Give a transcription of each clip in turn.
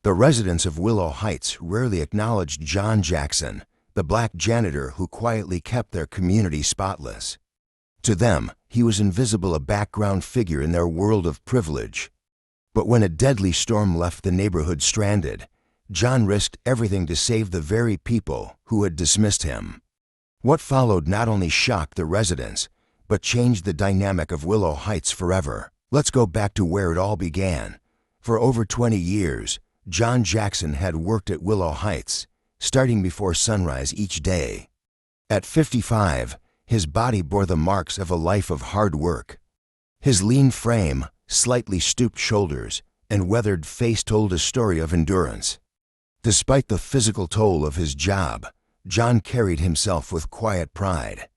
The residents of Willow Heights rarely acknowledged John Jackson, the black janitor who quietly kept their community spotless. To them, he was invisible, a background figure in their world of privilege. But when a deadly storm left the neighborhood stranded, John risked everything to save the very people who had dismissed him. What followed not only shocked the residents, but changed the dynamic of Willow Heights forever. Let's go back to where it all began. For over 20 years, John Jackson had worked at Willow Heights, starting before sunrise each day. At 55, his body bore the marks of a life of hard work. His lean frame, slightly stooped shoulders, and weathered face told a story of endurance. Despite the physical toll of his job, John carried himself with quiet pride.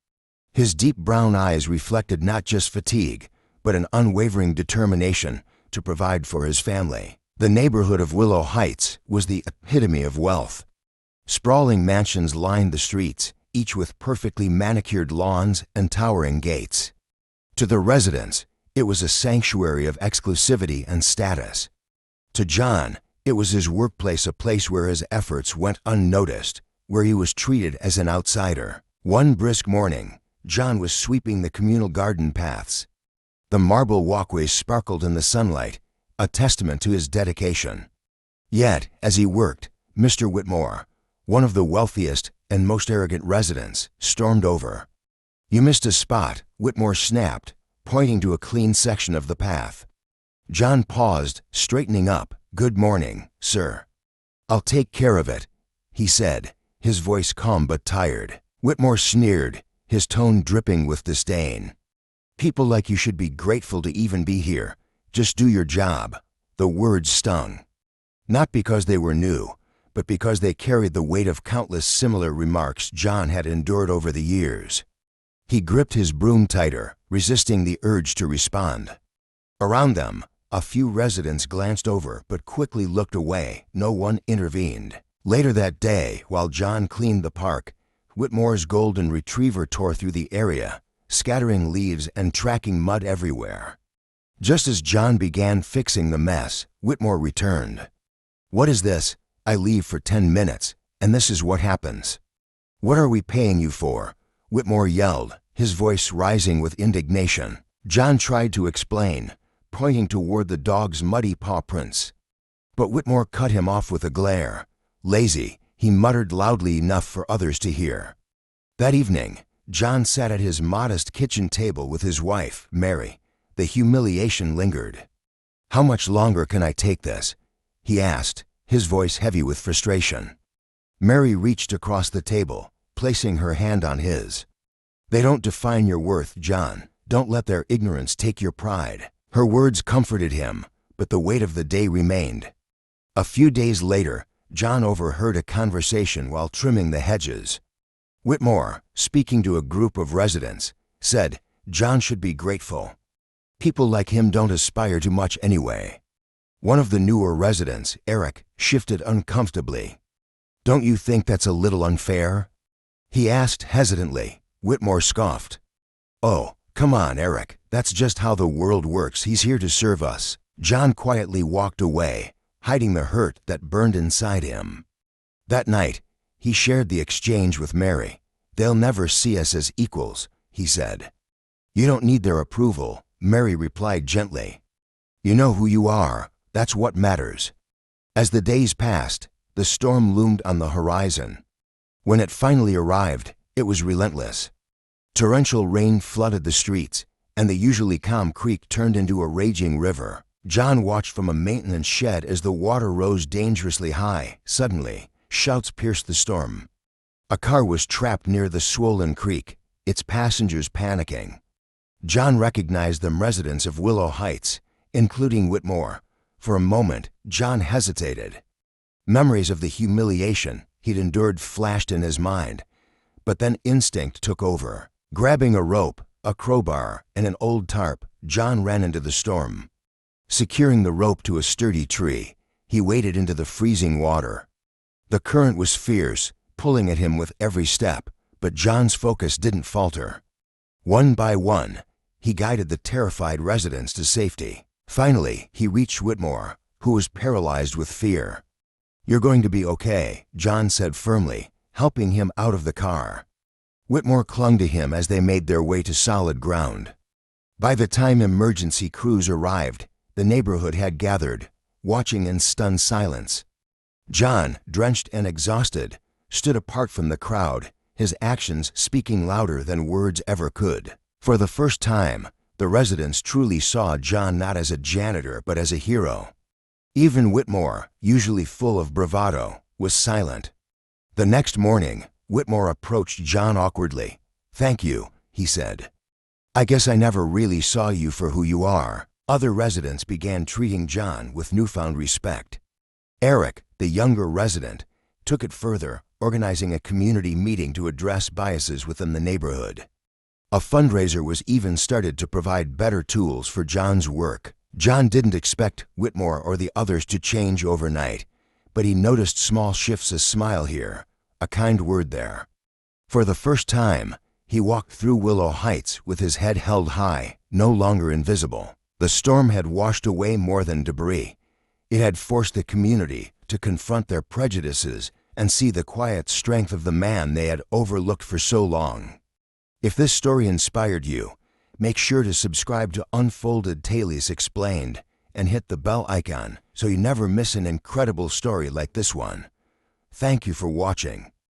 His deep brown eyes reflected not just fatigue, but an unwavering determination to provide for his family. The neighborhood of Willow Heights was the epitome of wealth. Sprawling mansions lined the streets, each with perfectly manicured lawns and towering gates. To the residents, it was a sanctuary of exclusivity and status. To John, it was his workplace, a place where his efforts went unnoticed, where he was treated as an outsider. One brisk morning, John was sweeping the communal garden paths. The marble walkways sparkled in the sunlight, a testament to his dedication. Yet, as he worked, Mr. Whitmore, one of the wealthiest and most arrogant residents, stormed over. "You missed a spot," Whitmore snapped, pointing to a clean section of the path. John paused, straightening up. "Good morning, sir." "I'll take care of it," he said, his voice calm but tired. Whitmore sneered, his tone dripping with disdain. "People like you should be grateful to even be here. Just do your job." The words stung. Not because they were new, but because they carried the weight of countless similar remarks John had endured over the years. He gripped his broom tighter, resisting the urge to respond. Around them, a few residents glanced over but quickly looked away. No one intervened. Later that day, while John cleaned the park, Whitmore's golden retriever tore through the area, scattering leaves and tracking mud everywhere. Just as John began fixing the mess, Whitmore returned. "What is this? I leave for 10 minutes, and this is what happens." "What are we paying you for?" Whitmore yelled, his voice rising with indignation. John tried to explain, pointing toward the dog's muddy paw prints. But Whitmore cut him off with a glare. "Lazy," he muttered loudly enough for others to hear. That evening, John sat at his modest kitchen table with his wife, Mary. The humiliation lingered. "How much longer can I take this?" he asked, his voice heavy with frustration. Mary reached across the table, placing her hand on his. "They don't define your worth, John. Don't let their ignorance take your pride." Her words comforted him, but the weight of the day remained. A few days later, John overheard a conversation while trimming the hedges. Whitmore, speaking to a group of residents, said John should be grateful. People like him don't aspire to much anyway. One of the newer residents, Eric, shifted uncomfortably. "Don't you think that's a little unfair?" he asked hesitantly. Whitmore scoffed. "Oh, come on, Eric. That's just how the world works. He's here to serve us." John quietly walked away, hiding the hurt that burned inside him. That night, he shared the exchange with Mary. "They'll never see us as equals," he said. "You don't need their approval," Mary replied gently. "You know who you are. That's what matters." As the days passed, the storm loomed on the horizon. When it finally arrived, it was relentless. Torrential rain flooded the streets, and the usually calm creek turned into a raging river. John watched from a maintenance shed as the water rose dangerously high. Suddenly, shouts pierced the storm. A car was trapped near the swollen creek, its passengers panicking. John recognized them, residents of Willow Heights, including Whitmore. For a moment, John hesitated. Memories of the humiliation he'd endured flashed in his mind, but then instinct took over. Grabbing a rope, a crowbar, and an old tarp, John ran into the storm. Securing the rope to a sturdy tree, he waded into the freezing water. The current was fierce, pulling at him with every step, but John's focus didn't falter. One by one, he guided the terrified residents to safety. Finally, he reached Whitmore, who was paralyzed with fear. "You're going to be okay," John said firmly, helping him out of the car. Whitmore clung to him as they made their way to solid ground. By the time emergency crews arrived, the neighborhood had gathered, watching in stunned silence. John, drenched and exhausted, stood apart from the crowd, his actions speaking louder than words ever could. For the first time, the residents truly saw John not as a janitor but as a hero. Even Whitmore, usually full of bravado, was silent. The next morning, Whitmore approached John awkwardly. "Thank you," he said. "I guess I never really saw you for who you are." Other residents began treating John with newfound respect. Eric, the younger resident, took it further, organizing a community meeting to address biases within the neighborhood. A fundraiser was even started to provide better tools for John's work. John didn't expect Whitmore or the others to change overnight, but he noticed small shifts: a smile here, a kind word there. For the first time, he walked through Willow Heights with his head held high, no longer invisible. The storm had washed away more than debris. It had forced the community to confront their prejudices and see the quiet strength of the man they had overlooked for so long. If this story inspired you, make sure to subscribe to Unfolded Tales Explained and hit the bell icon so you never miss an incredible story like this one. Thank you for watching.